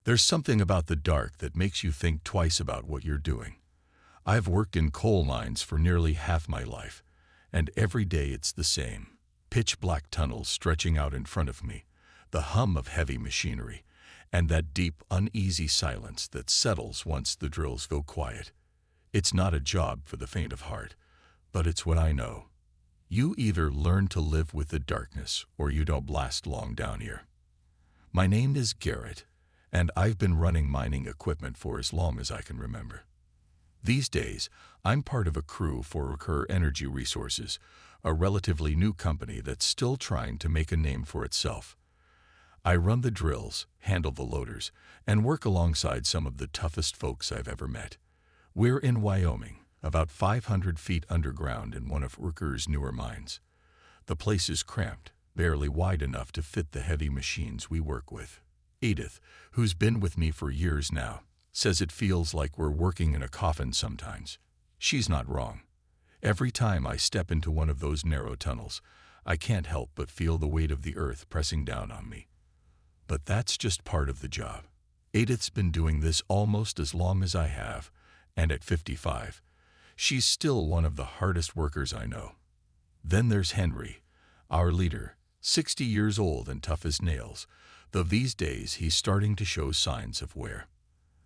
There's something about the dark that makes you think twice about what you're doing. I've worked in coal mines for nearly half my life, and every day it's the same. Pitch black tunnels stretching out in front of me, the hum of heavy machinery, and that deep, uneasy silence that settles once the drills go quiet. It's not a job for the faint of heart, but it's what I know. You either learn to live with the darkness or you don't last long down here. My name is Garrett, and I've been running mining equipment for as long as I can remember. These days, I'm part of a crew for Recur Energy Resources, a relatively new company that's still trying to make a name for itself. I run the drills, handle the loaders, and work alongside some of the toughest folks I've ever met. We're in Wyoming, about 500 feet underground in one of Recur's newer mines. The place is cramped, barely wide enough to fit the heavy machines we work with. Edith, who's been with me for years now, says it feels like we're working in a coffin sometimes. She's not wrong. Every time I step into one of those narrow tunnels, I can't help but feel the weight of the earth pressing down on me. But that's just part of the job. Edith's been doing this almost as long as I have, and at 55, she's still one of the hardest workers I know. Then there's Henry, our leader, 60 years old and tough as nails, though these days he's starting to show signs of wear.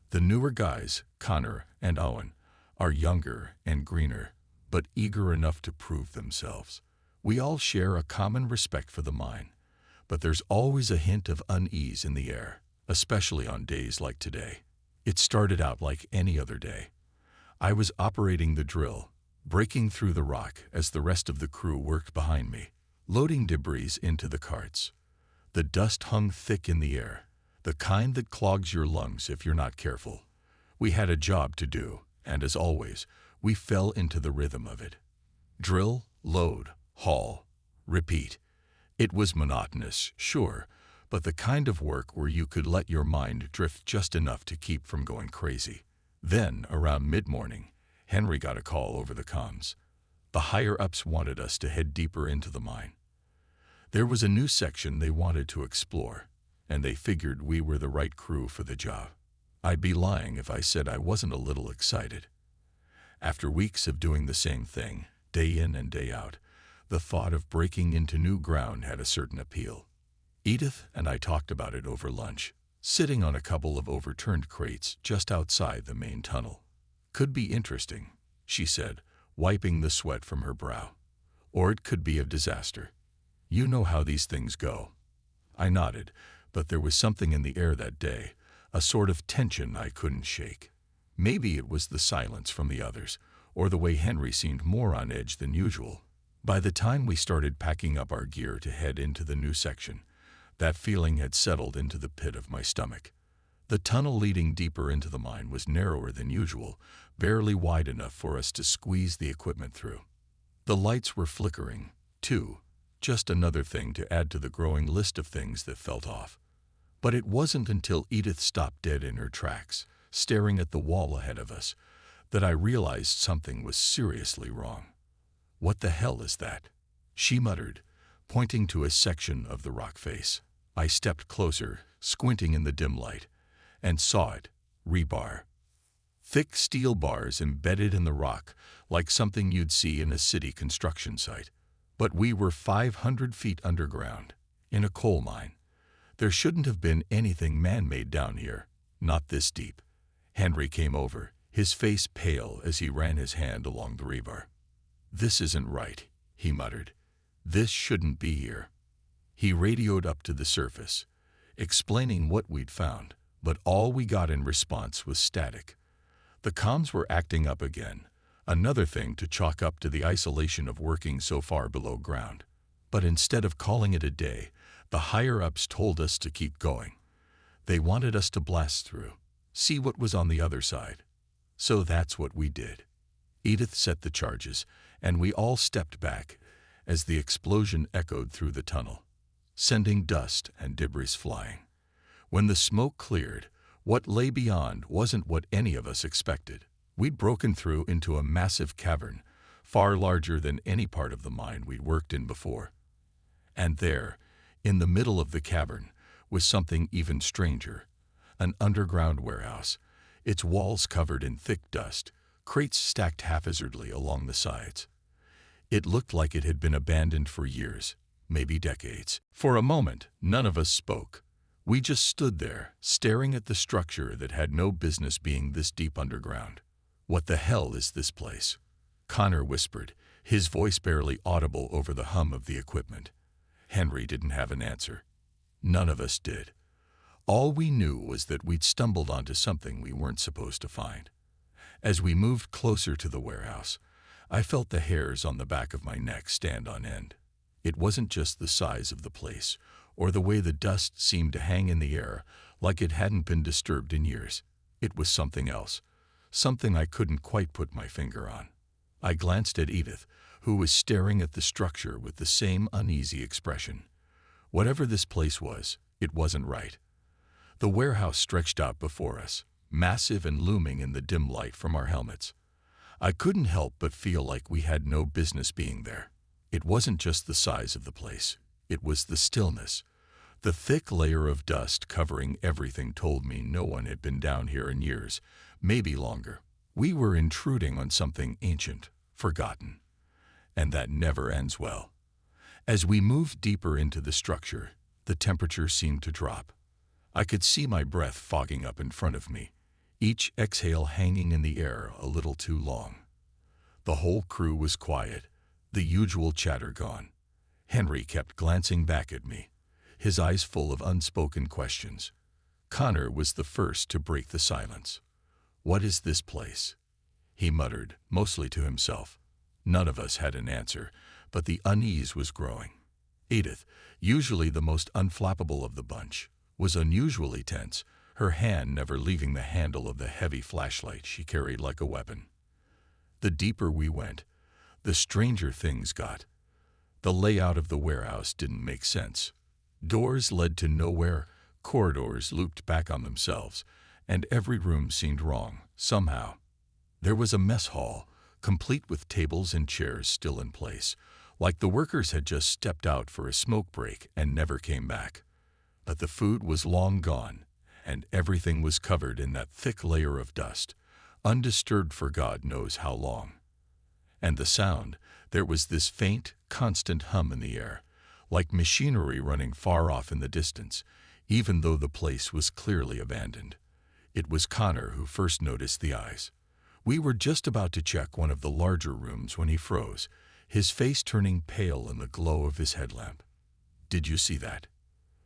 The newer guys, Connor and Owen, are younger and greener, but eager enough to prove themselves. We all share a common respect for the mine, but there's always a hint of unease in the air, especially on days like today. It started out like any other day. I was operating the drill, breaking through the rock as the rest of the crew worked behind me, loading debris into the carts. The dust hung thick in the air, the kind that clogs your lungs if you're not careful. We had a job to do, and as always, we fell into the rhythm of it. Drill, load, haul, repeat. It was monotonous, sure, but the kind of work where you could let your mind drift just enough to keep from going crazy. Then, around mid-morning, Henry got a call over the comms. The higher-ups wanted us to head deeper into the mine. There was a new section they wanted to explore, and they figured we were the right crew for the job. I'd be lying if I said I wasn't a little excited. After weeks of doing the same thing, day in and day out, the thought of breaking into new ground had a certain appeal. Edith and I talked about it over lunch, sitting on a couple of overturned crates just outside the main tunnel. Could be interesting, she said, wiping the sweat from her brow. Or it could be a disaster. You know how these things go. I nodded, but there was something in the air that day, a sort of tension I couldn't shake. Maybe it was the silence from the others, or the way Henry seemed more on edge than usual. By the time we started packing up our gear to head into the new section, that feeling had settled into the pit of my stomach. The tunnel leading deeper into the mine was narrower than usual, barely wide enough for us to squeeze the equipment through. The lights were flickering, too, just another thing to add to the growing list of things that felt off. But it wasn't until Edith stopped dead in her tracks, staring at the wall ahead of us, that I realized something was seriously wrong. "What the hell is that?" she muttered, pointing to a section of the rock face. I stepped closer, squinting in the dim light, and saw it, rebar. Thick steel bars embedded in the rock, like something you'd see in a city construction site. But we were 500 feet underground, in a coal mine. There shouldn't have been anything man-made down here, not this deep. Henry came over, his face pale as he ran his hand along the rebar. "This isn't right," he muttered. "This shouldn't be here." He radioed up to the surface, explaining what we'd found, but all we got in response was static. The comms were acting up again, another thing to chalk up to the isolation of working so far below ground. But instead of calling it a day, the higher-ups told us to keep going. They wanted us to blast through, see what was on the other side. So that's what we did. Edith set the charges, and we all stepped back as the explosion echoed through the tunnel, sending dust and debris flying. When the smoke cleared, what lay beyond wasn't what any of us expected. We'd broken through into a massive cavern, far larger than any part of the mine we'd worked in before. And there, in the middle of the cavern, was something even stranger, An underground warehouse, its walls covered in thick dust, crates stacked haphazardly along the sides. It looked like it had been abandoned for years, maybe decades. For a moment, none of us spoke. We just stood there, staring at the structure that had no business being this deep underground. "What the hell is this place?" Connor whispered, his voice barely audible over the hum of the equipment. Henry didn't have an answer. None of us did. All we knew was that we'd stumbled onto something we weren't supposed to find. As we moved closer to the warehouse, I felt the hairs on the back of my neck stand on end. It wasn't just the size of the place, or the way the dust seemed to hang in the air like it hadn't been disturbed in years. It was something else, something I couldn't quite put my finger on. I glanced at Edith, who was staring at the structure with the same uneasy expression. Whatever this place was, it wasn't right. The warehouse stretched out before us, massive and looming in the dim light from our helmets. I couldn't help but feel like we had no business being there. It wasn't just the size of the place. It was the stillness. The thick layer of dust covering everything told me no one had been down here in years, maybe longer. We were intruding on something ancient, forgotten. And that never ends well. As we moved deeper into the structure, the temperature seemed to drop. I could see my breath fogging up in front of me, each exhale hanging in the air a little too long. The whole crew was quiet, the usual chatter gone. Henry kept glancing back at me, his eyes full of unspoken questions. Connor was the first to break the silence. "What is this place?" he muttered, mostly to himself. None of us had an answer, but the unease was growing. Edith, usually the most unflappable of the bunch, was unusually tense, her hand never leaving the handle of the heavy flashlight she carried like a weapon. The deeper we went, the stranger things got. The layout of the warehouse didn't make sense. Doors led to nowhere, corridors looped back on themselves, and every room seemed wrong, somehow. There was a mess hall, complete with tables and chairs still in place, like the workers had just stepped out for a smoke break and never came back. But the food was long gone, and everything was covered in that thick layer of dust, undisturbed for God knows how long. And the sound, there was this faint, constant hum in the air, like machinery running far off in the distance, even though the place was clearly abandoned. It was Connor who first noticed the eyes. We were just about to check one of the larger rooms when he froze, his face turning pale in the glow of his headlamp. "Did you see that?"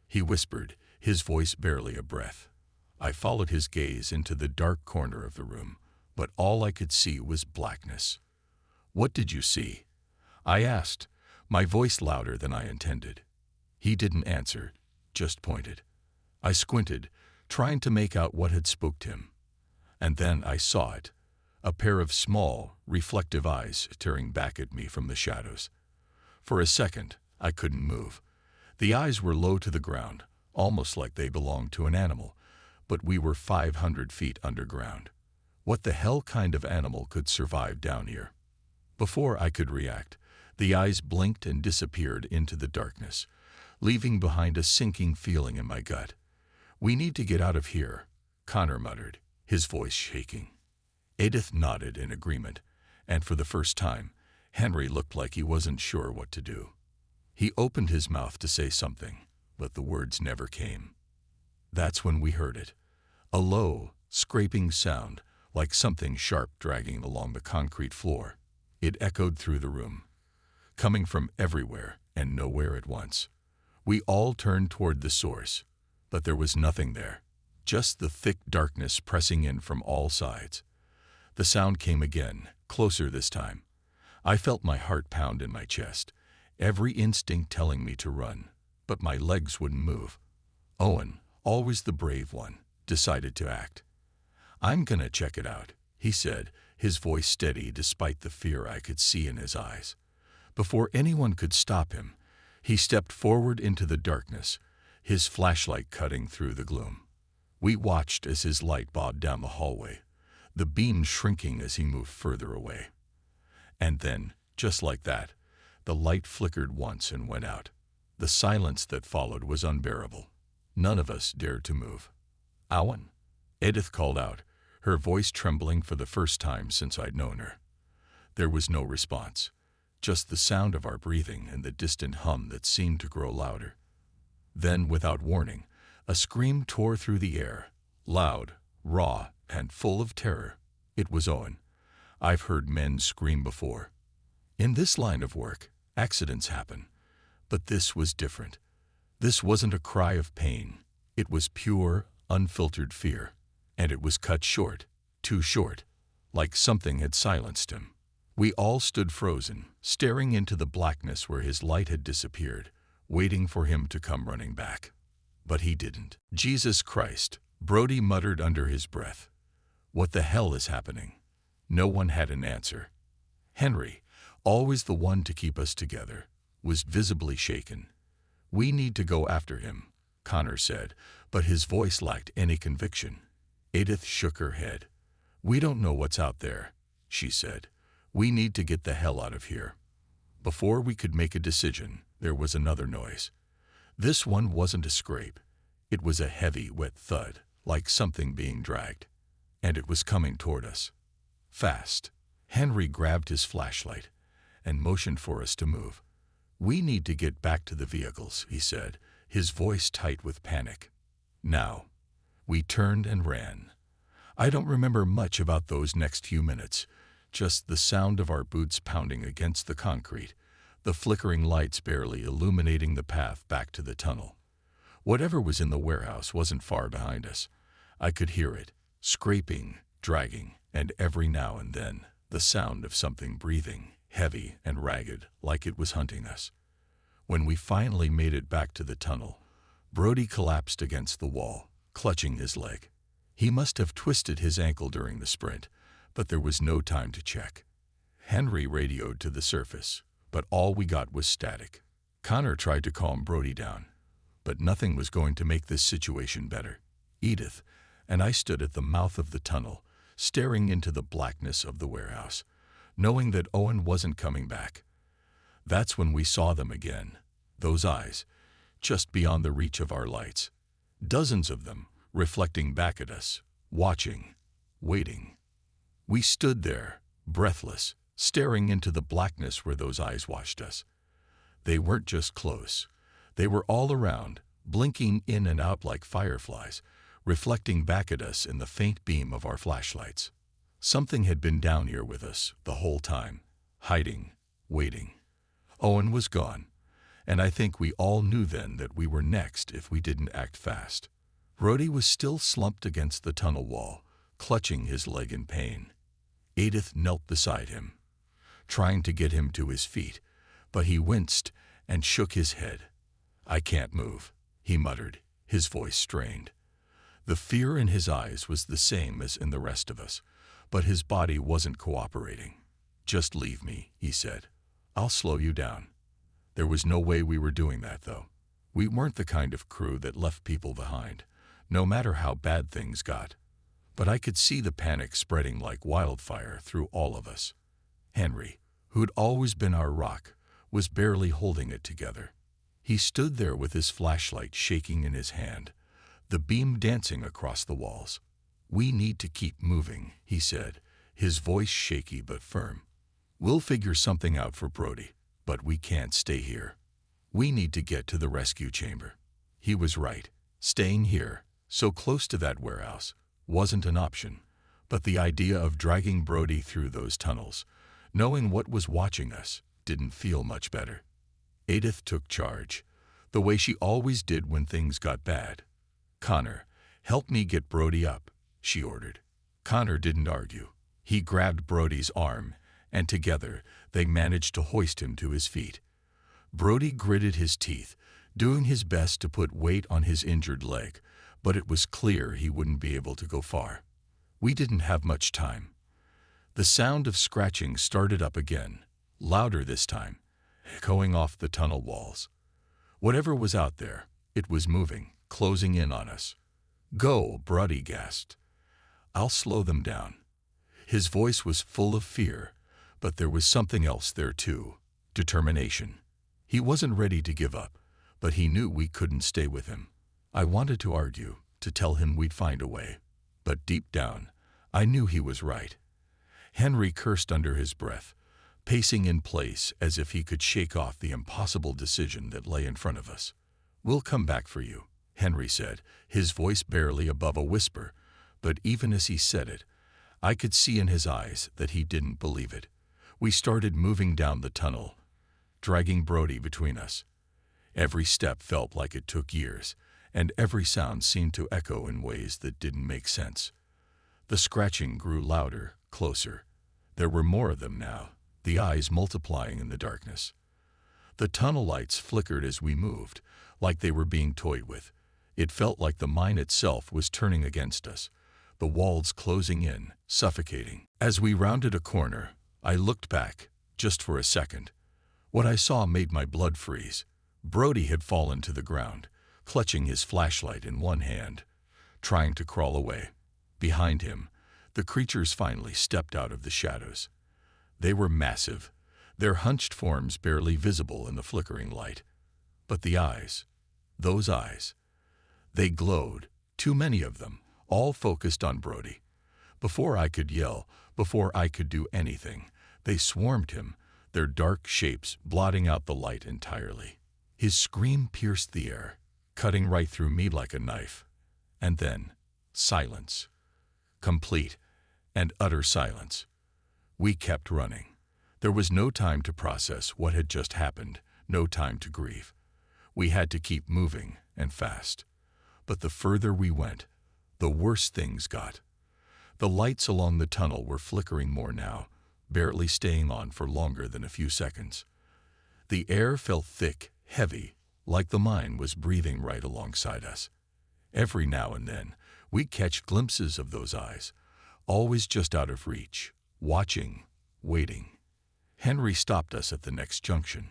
he whispered, his voice barely a breath. I followed his gaze into the dark corner of the room, but all I could see was blackness. "What did you see?" I asked, my voice louder than I intended. He didn't answer, just pointed. I squinted, trying to make out what had spooked him. And then I saw it, a pair of small, reflective eyes staring back at me from the shadows. For a second, I couldn't move. The eyes were low to the ground, almost like they belonged to an animal, but we were 500 feet underground. What the hell kind of animal could survive down here? Before I could react, the eyes blinked and disappeared into the darkness, leaving behind a sinking feeling in my gut. "We need to get out of here," Connor muttered, his voice shaking. Edith nodded in agreement, and for the first time, Henry looked like he wasn't sure what to do. He opened his mouth to say something, but the words never came. That's when we heard it, a low, scraping sound, like something sharp dragging along the concrete floor. It echoed through the room, coming from everywhere and nowhere at once. We all turned toward the source, but there was nothing there, just the thick darkness pressing in from all sides. The sound came again, closer this time. I felt my heart pound in my chest, every instinct telling me to run, but my legs wouldn't move. Owen, always the brave one, decided to act. "I'm gonna check it out," he said, his voice steady despite the fear I could see in his eyes. Before anyone could stop him, he stepped forward into the darkness, his flashlight cutting through the gloom. We watched as his light bobbed down the hallway, the beam shrinking as he moved further away. And then, just like that, the light flickered once and went out. The silence that followed was unbearable. None of us dared to move. "Owen?" Edith called out, her voice trembling for the first time since I'd known her. There was no response, just the sound of our breathing and the distant hum that seemed to grow louder. Then, without warning, a scream tore through the air, loud, raw, and full of terror. It was Owen. I've heard men scream before. In this line of work, accidents happen. But this was different. This wasn't a cry of pain. It was pure, unfiltered fear. And it was cut short, too short, like something had silenced him. We all stood frozen, staring into the blackness where his light had disappeared, waiting for him to come running back. But he didn't. "Jesus Christ," Brody muttered under his breath. "What the hell is happening?" No one had an answer. Henry, always the one to keep us together, was visibly shaken. "We need to go after him," Connor said, but his voice lacked any conviction. Edith shook her head. "We don't know what's out there," she said. "We need to get the hell out of here." Before we could make a decision, there was another noise. This one wasn't a scrape. It was a heavy, wet thud, like something being dragged. And it was coming toward us. Fast. Henry grabbed his flashlight and motioned for us to move. "We need to get back to the vehicles," he said, his voice tight with panic. Now. We turned and ran. I don't remember much about those next few minutes, just the sound of our boots pounding against the concrete, the flickering lights barely illuminating the path back to the tunnel. Whatever was in the warehouse wasn't far behind us. I could hear it, scraping, dragging, and every now and then, the sound of something breathing, heavy and ragged, like it was hunting us. When we finally made it back to the tunnel, Brody collapsed against the wall, clutching his leg. He must have twisted his ankle during the sprint, but there was no time to check. Henry radioed to the surface, but all we got was static. Connor tried to calm Brody down, but nothing was going to make this situation better. Edith and I stood at the mouth of the tunnel, staring into the blackness of the warehouse, knowing that Owen wasn't coming back. That's when we saw them again, those eyes, just beyond the reach of our lights. Dozens of them, reflecting back at us, watching, waiting. We stood there, breathless, staring into the blackness where those eyes watched us. They weren't just close. They were all around, blinking in and out like fireflies, reflecting back at us in the faint beam of our flashlights. Something had been down here with us the whole time, hiding, waiting. Owen was gone, and I think we all knew then that we were next if we didn't act fast. Brody was still slumped against the tunnel wall, clutching his leg in pain. Edith knelt beside him, trying to get him to his feet, but he winced and shook his head. "I can't move," he muttered, his voice strained. The fear in his eyes was the same as in the rest of us, but his body wasn't cooperating. "Just leave me," he said. "I'll slow you down." There was no way we were doing that, though. We weren't the kind of crew that left people behind, no matter how bad things got. But I could see the panic spreading like wildfire through all of us. Henry, who'd always been our rock, was barely holding it together. He stood there with his flashlight shaking in his hand, the beam dancing across the walls. "We need to keep moving," he said, his voice shaky but firm. "We'll figure something out for Brody, but we can't stay here. We need to get to the rescue chamber." He was right. Staying here, so close to that warehouse, wasn't an option, but the idea of dragging Brody through those tunnels, knowing what was watching us, didn't feel much better. Edith took charge, the way she always did when things got bad. "Connor, help me get Brody up," she ordered. Connor didn't argue. He grabbed Brody's arm, and together they managed to hoist him to his feet. Brody gritted his teeth, doing his best to put weight on his injured leg, but it was clear he wouldn't be able to go far. We didn't have much time. The sound of scratching started up again, louder this time, echoing off the tunnel walls. Whatever was out there, it was moving, closing in on us. "Go," Brody gasped. "I'll slow them down." His voice was full of fear, but there was something else there too, determination. He wasn't ready to give up, but he knew we couldn't stay with him. I wanted to argue, to tell him we'd find a way. But deep down, I knew he was right. Henry cursed under his breath, pacing in place as if he could shake off the impossible decision that lay in front of us. "We'll come back for you," Henry said, his voice barely above a whisper, but even as he said it, I could see in his eyes that he didn't believe it. We started moving down the tunnel, dragging Brody between us. Every step felt like it took years, and every sound seemed to echo in ways that didn't make sense. The scratching grew louder, closer. There were more of them now, the eyes multiplying in the darkness. The tunnel lights flickered as we moved, like they were being toyed with. It felt like the mine itself was turning against us, the walls closing in, suffocating. As we rounded a corner, I looked back, just for a second. What I saw made my blood freeze. Brody had fallen to the ground, clutching his flashlight in one hand, trying to crawl away. Behind him, the creatures finally stepped out of the shadows. They were massive, their hunched forms barely visible in the flickering light. But the eyes, those eyes, they glowed, too many of them, all focused on Brody. Before I could yell, before I could do anything, they swarmed him, their dark shapes blotting out the light entirely. His scream pierced the air, cutting right through me like a knife. And then, silence. Complete and utter silence. We kept running. There was no time to process what had just happened, no time to grieve. We had to keep moving, and fast. But the further we went, the worse things got. The lights along the tunnel were flickering more now, barely staying on for longer than a few seconds. The air felt thick, heavy, like the mine was breathing right alongside us. Every now and then, we'd catch glimpses of those eyes, always just out of reach, watching, waiting. Henry stopped us at the next junction.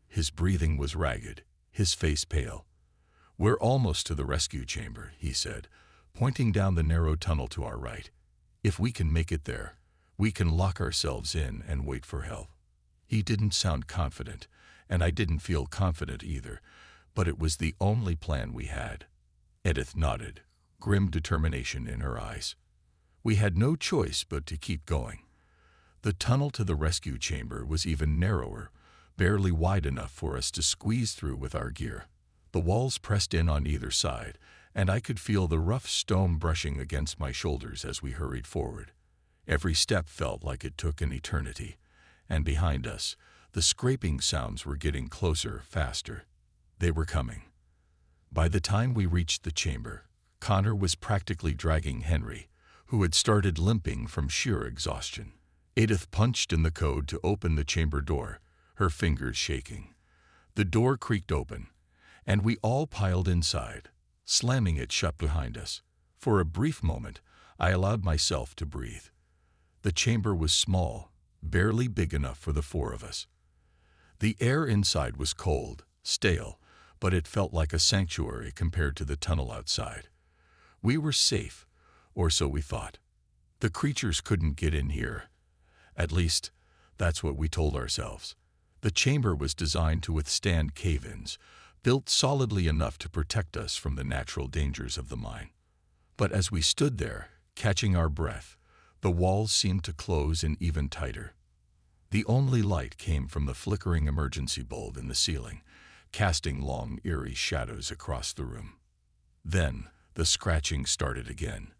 His breathing was ragged, his face pale. "We're almost to the rescue chamber," he said, pointing down the narrow tunnel to our right. "If we can make it there, we can lock ourselves in and wait for help." He didn't sound confident, and I didn't feel confident either, but it was the only plan we had. Edith nodded, grim determination in her eyes. We had no choice but to keep going. The tunnel to the rescue chamber was even narrower, barely wide enough for us to squeeze through with our gear. The walls pressed in on either side, and I could feel the rough stone brushing against my shoulders as we hurried forward. Every step felt like it took an eternity, and behind us, the scraping sounds were getting closer, faster. They were coming. By the time we reached the chamber, Connor was practically dragging Henry, who had started limping from sheer exhaustion. Edith punched in the code to open the chamber door, her fingers shaking. The door creaked open, and we all piled inside, slamming it shut behind us. For a brief moment, I allowed myself to breathe. The chamber was small, barely big enough for the four of us. The air inside was cold, stale, but it felt like a sanctuary compared to the tunnel outside. We were safe, or so we thought. The creatures couldn't get in here. At least, that's what we told ourselves. The chamber was designed to withstand cave-ins, built solidly enough to protect us from the natural dangers of the mine. But as we stood there, catching our breath, the walls seemed to close in even tighter. The only light came from the flickering emergency bulb in the ceiling, casting long, eerie shadows across the room. Then, the scratching started again.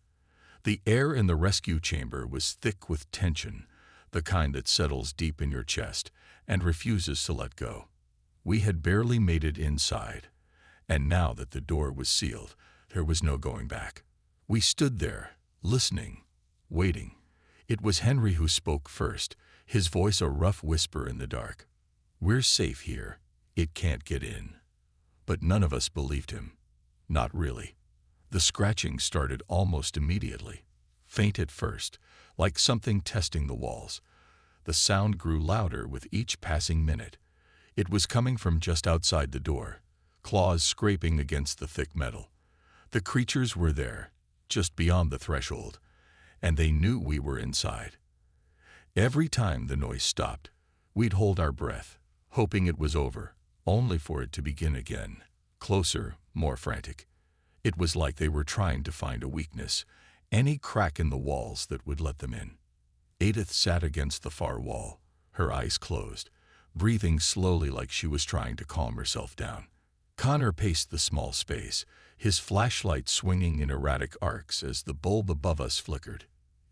The air in the rescue chamber was thick with tension, the kind that settles deep in your chest and refuses to let go. We had barely made it inside, and now that the door was sealed, there was no going back. We stood there, listening, waiting. It was Henry who spoke first, his voice a rough whisper in the dark. "We're safe here. It can't get in." But none of us believed him. Not really. The scratching started almost immediately, faint at first, like something testing the walls. The sound grew louder with each passing minute. It was coming from just outside the door, claws scraping against the thick metal. The creatures were there, just beyond the threshold, and they knew we were inside. Every time the noise stopped, we'd hold our breath, hoping it was over, only for it to begin again, closer, more frantic. It was like they were trying to find a weakness, any crack in the walls that would let them in. Edith sat against the far wall, her eyes closed, breathing slowly like she was trying to calm herself down. Connor paced the small space, his flashlight swinging in erratic arcs as the bulb above us flickered.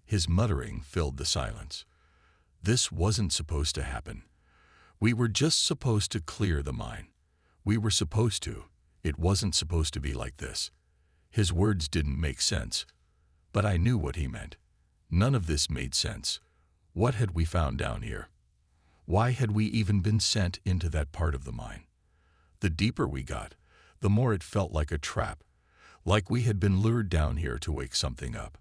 His muttering filled the silence. This wasn't supposed to happen. We were just supposed to clear the mine. We were supposed to. It wasn't supposed to be like this. His words didn't make sense, but I knew what he meant. None of this made sense. What had we found down here? Why had we even been sent into that part of the mine? The deeper we got, the more it felt like a trap, like we had been lured down here to wake something up.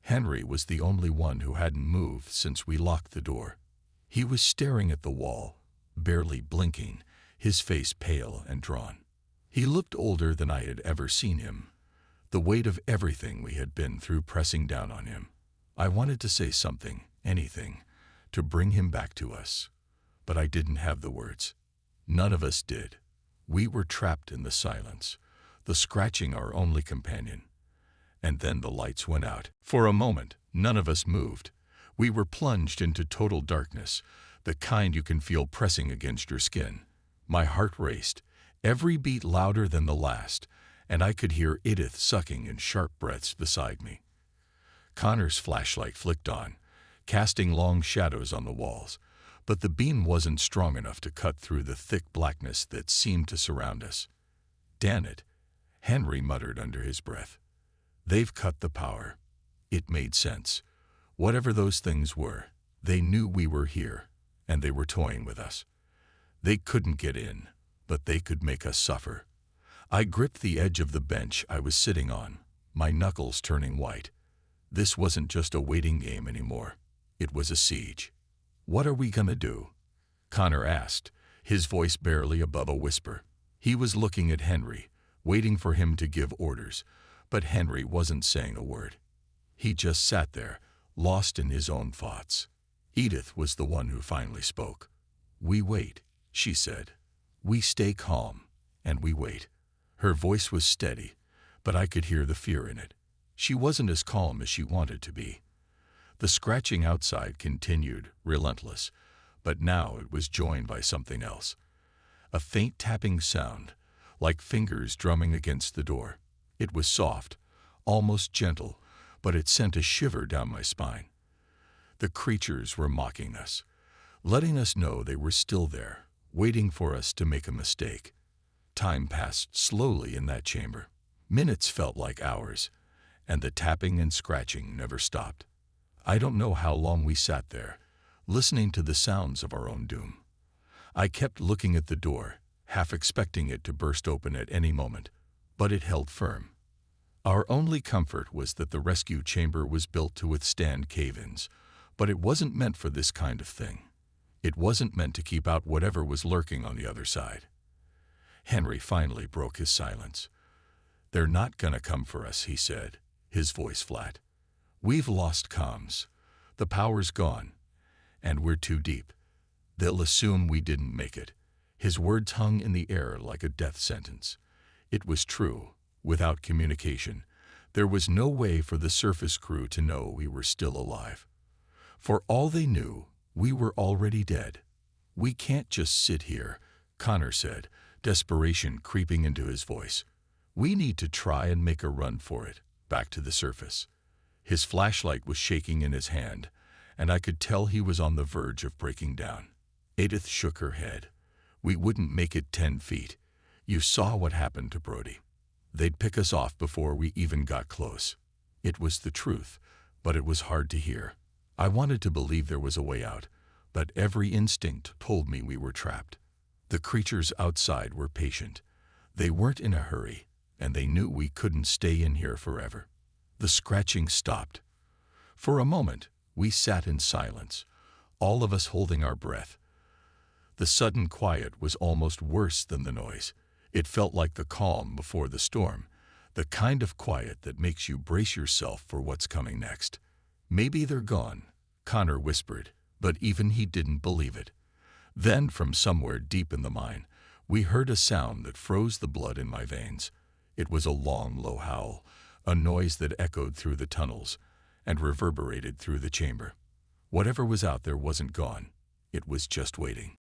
Henry was the only one who hadn't moved since we locked the door. He was staring at the wall, barely blinking, his face pale and drawn. He looked older than I had ever seen him, the weight of everything we had been through pressing down on him. I wanted to say something, anything, to bring him back to us, but I didn't have the words. None of us did. We were trapped in the silence, the scratching our only companion. And then the lights went out. For a moment, none of us moved. We were plunged into total darkness, the kind you can feel pressing against your skin. My heart raced, every beat louder than the last, and I could hear Edith sucking in sharp breaths beside me. Connor's flashlight flicked on, casting long shadows on the walls, but the beam wasn't strong enough to cut through the thick blackness that seemed to surround us. "Damn it," Henry muttered under his breath. "They've cut the power." It made sense. Whatever those things were, they knew we were here, and they were toying with us. They couldn't get in, but they could make us suffer. I gripped the edge of the bench I was sitting on, my knuckles turning white. This wasn't just a waiting game anymore. It was a siege. "What are we gonna do?" Connor asked, his voice barely above a whisper. He was looking at Henry, waiting for him to give orders, but Henry wasn't saying a word. He just sat there, lost in his own thoughts. Edith was the one who finally spoke. "We wait," she said. "We stay calm, and we wait." Her voice was steady, but I could hear the fear in it. She wasn't as calm as she wanted to be. The scratching outside continued, relentless, but now it was joined by something else. A faint tapping sound, like fingers drumming against the door. It was soft, almost gentle, but it sent a shiver down my spine. The creatures were mocking us, letting us know they were still there, waiting for us to make a mistake. Time passed slowly in that chamber. Minutes felt like hours, and the tapping and scratching never stopped. I don't know how long we sat there, listening to the sounds of our own doom. I kept looking at the door, half expecting it to burst open at any moment, but it held firm. Our only comfort was that the rescue chamber was built to withstand cave-ins, but it wasn't meant for this kind of thing. It wasn't meant to keep out whatever was lurking on the other side. Henry finally broke his silence. "They're not gonna come for us," he said, his voice flat. "We've lost comms. The power's gone, and we're too deep. They'll assume we didn't make it." His words hung in the air like a death sentence. It was true. Without communication, there was no way for the surface crew to know we were still alive. For all they knew, we were already dead. "We can't just sit here," Connor said, desperation creeping into his voice. "We need to try and make a run for it, back to the surface." His flashlight was shaking in his hand, and I could tell he was on the verge of breaking down. Edith shook her head. "We wouldn't make it 10 feet. You saw what happened to Brody. They'd pick us off before we even got close." It was the truth, but it was hard to hear. I wanted to believe there was a way out, but every instinct told me we were trapped. The creatures outside were patient. They weren't in a hurry, and they knew we couldn't stay in here forever. The scratching stopped. For a moment, we sat in silence, all of us holding our breath. The sudden quiet was almost worse than the noise. It felt like the calm before the storm, the kind of quiet that makes you brace yourself for what's coming next. "Maybe they're gone," Connor whispered, but even he didn't believe it. Then, from somewhere deep in the mine, we heard a sound that froze the blood in my veins. It was a long, low howl, a noise that echoed through the tunnels and reverberated through the chamber. Whatever was out there wasn't gone. It was just waiting.